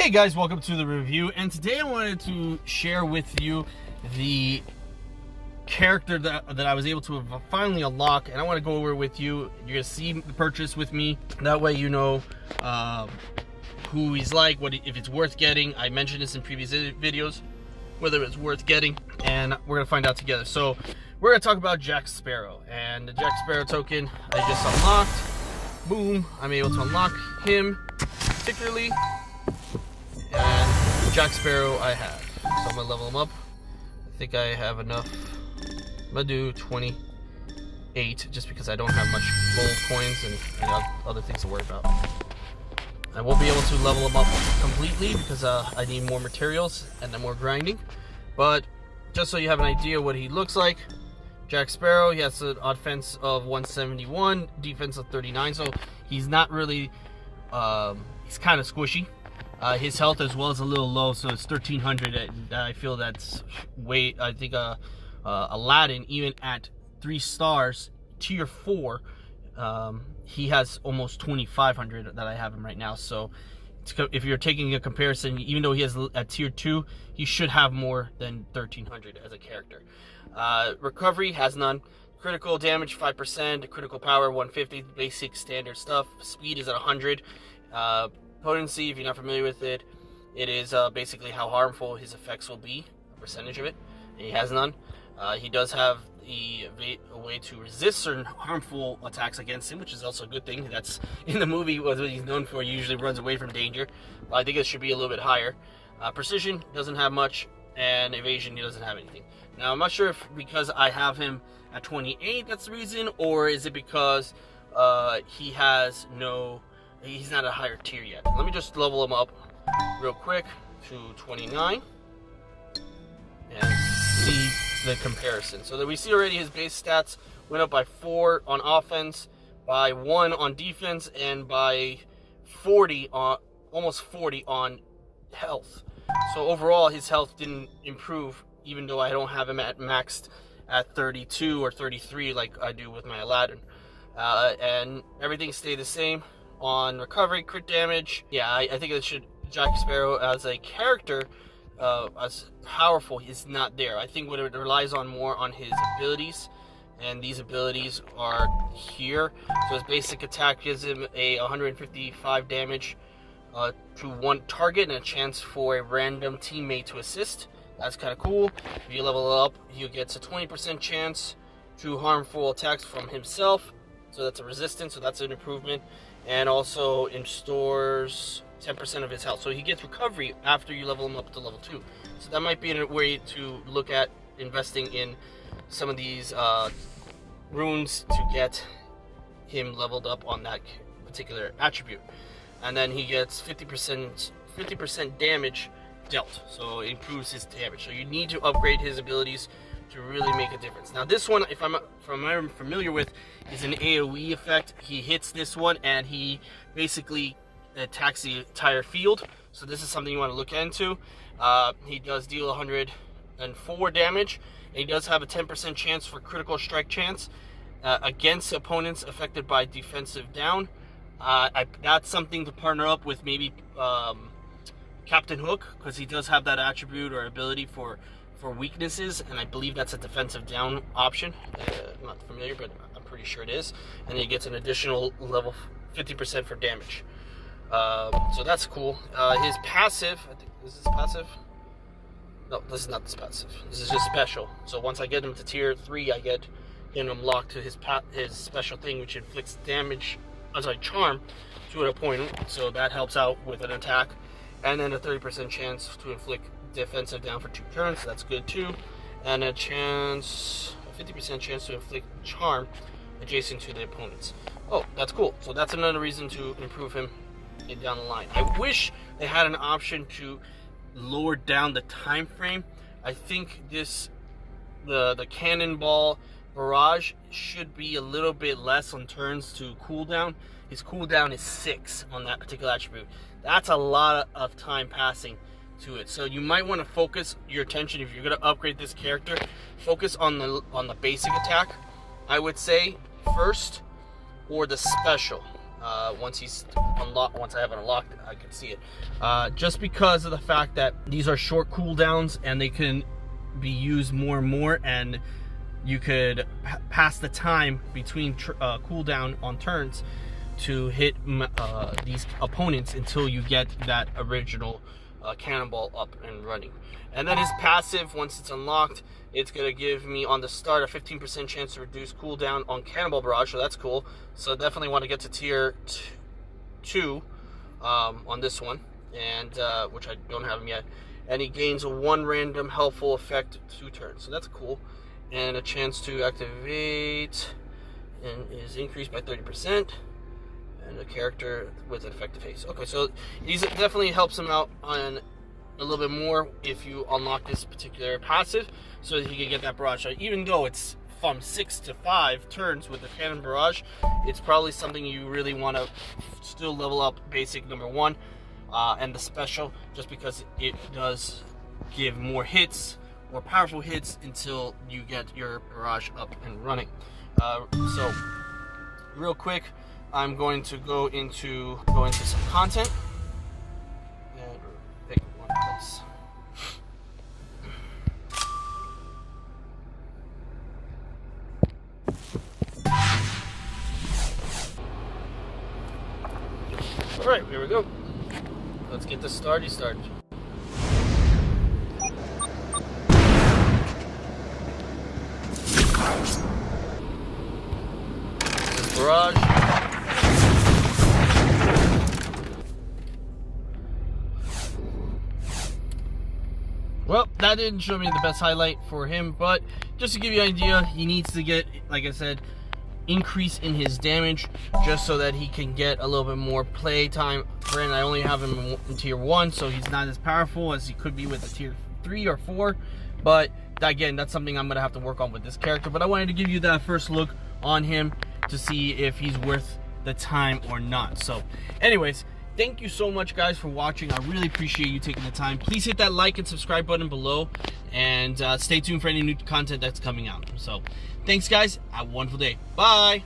Hey guys, welcome to the review, and today I wanted to share with you the character that I was able to finally unlock, and I want to go over it with you. You're going to see the purchase with me, that way you know who he's like, if it's worth getting. I mentioned this in previous videos, whether it's worth getting, and we're going to find out together. So we're going to talk about Jack Sparrow, and the Jack Sparrow token I just unlocked. Boom, I'm able to unlock him particularly. And Jack Sparrow I have, so I'm gonna level him up. I think I have enough. I'm gonna do 28 just because I don't have much gold coins and other things to worry about. I won't be able to level him up completely because I need more materials and then more grinding. But just so you have an idea what he looks like, Jack Sparrow, he has an offense of 171, defense of 39, so he's not really, he's kind of squishy. His health as well is a little low, so it's 1300. And I feel that's way. I think Aladdin, even at 3 stars, tier 4, he has almost 2500 that I have him right now. So if you're taking a comparison, even though he has at tier 2, he should have more than 1300 as a character. Recovery has none. Critical damage 5%. Critical power 150. Basic standard stuff. Speed is at 100. Potency, if you're not familiar with it, it is basically how harmful his effects will be, a percentage of it. He has none. He does have a way to resist certain harmful attacks against him, which is also a good thing. That's in the movie what he's known for. He usually runs away from danger. I think it should be a little bit higher. Precision doesn't have much, and evasion he doesn't have anything. Now I'm not sure if because I have him at 28 that's the reason, or is it because he has no. He's not a higher tier yet. Let me just level him up real quick to 29 and see the comparison. So that we see already his base stats went up by 4 on offense, by 1 on defense, and by 40 on almost 40 on health. So overall his health didn't improve, even though I don't have him at maxed at 32 or 33 like I do with my Aladdin. And everything stayed the same. On recovery, crit damage, yeah, I think it should. Jack Sparrow as a character, as powerful, is not there. I think what it relies on more on his abilities, and these abilities are here. So his basic attack gives him a 155 damage to one target and a chance for a random teammate to assist. That's kind of cool. If you level up, he gets a 20% chance to harmful attacks from himself. So that's a resistance, so that's an improvement. And also restores 10% of his health. So he gets recovery after you level him up to level 2. So that might be a way to look at investing in some of these runes to get him leveled up on that particular attribute. And then he gets 50% damage dealt. So it improves his damage. So you need to upgrade his abilities to really make a difference. Now this one, if I'm familiar with, is an AoE effect. He hits this one and he basically attacks the entire field. So this is something you want to look into. He does deal 104 damage. And he does have a 10% chance for critical strike chance against opponents affected by defensive down. That's something to partner up with maybe Captain Hook, because he does have that attribute or ability for weaknesses, and I believe that's a defensive down option. I'm not familiar, but I'm pretty sure it is. And he gets an additional level 50% for damage. So that's cool. His passive, I think, is this passive? No, this is not this passive. This is just special. So once I get him to tier 3, I get him locked to his special thing, which inflicts damage, charm to an opponent. So that helps out with an attack. And then a 30% chance to inflict defensive down for 2 turns, so that's good too. And a 50% chance to inflict charm adjacent to the opponents. Oh, that's cool. So that's another reason to improve him down the line. I wish they had an option to lower down the time frame. I think the cannonball barrage should be a little bit less on turns to cooldown. His cooldown is 6 on that particular attribute. That's a lot of time passing to it. So you might want to focus your attention, if you're going to upgrade this character, focus on the basic attack, I would say, first, or the special. once he's unlocked. Once I have it unlocked, I can see it. Just because of the fact that these are short cooldowns and they can be used more and more, and you could pass the time between cooldown on turns to hit these opponents until you get that original cannonball up and running. And then his passive, once it's unlocked, it's going to give me on the start a 15% chance to reduce cooldown on Cannonball Barrage, so that's cool. So definitely want to get to tier 2 on this one, and which I don't have him yet. And he gains a 1 random helpful effect 2 turns, so that's cool. And a chance to activate and is increased by 30%. And a character with an effective haste. Okay, so these definitely helps him out on a little bit more if you unlock this particular passive, so that he can get that barrage. So even though it's from 6 to 5 turns with the cannon barrage, it's probably something you really want to still level up basic number 1 and the special, just because it does give more hits, more powerful hits until you get your barrage up and running. So real quick, I'm going to go into some content and pick one place. All right, here we go. Let's get this started. This barrage. Well, that didn't show me the best highlight for him, but just to give you an idea, he needs to get, like I said, increase in his damage just so that he can get a little bit more play time. Granted, I only have him in tier 1, so he's not as powerful as he could be with a tier 3 or 4, but again, that's something I'm gonna have to work on with this character. But I wanted to give you that first look on him to see if he's worth the time or not. So anyways, thank you so much, guys, for watching. I really appreciate you taking the time. Please hit that like and subscribe button below, and stay tuned for any new content that's coming out. So thanks, guys. Have a wonderful day. Bye.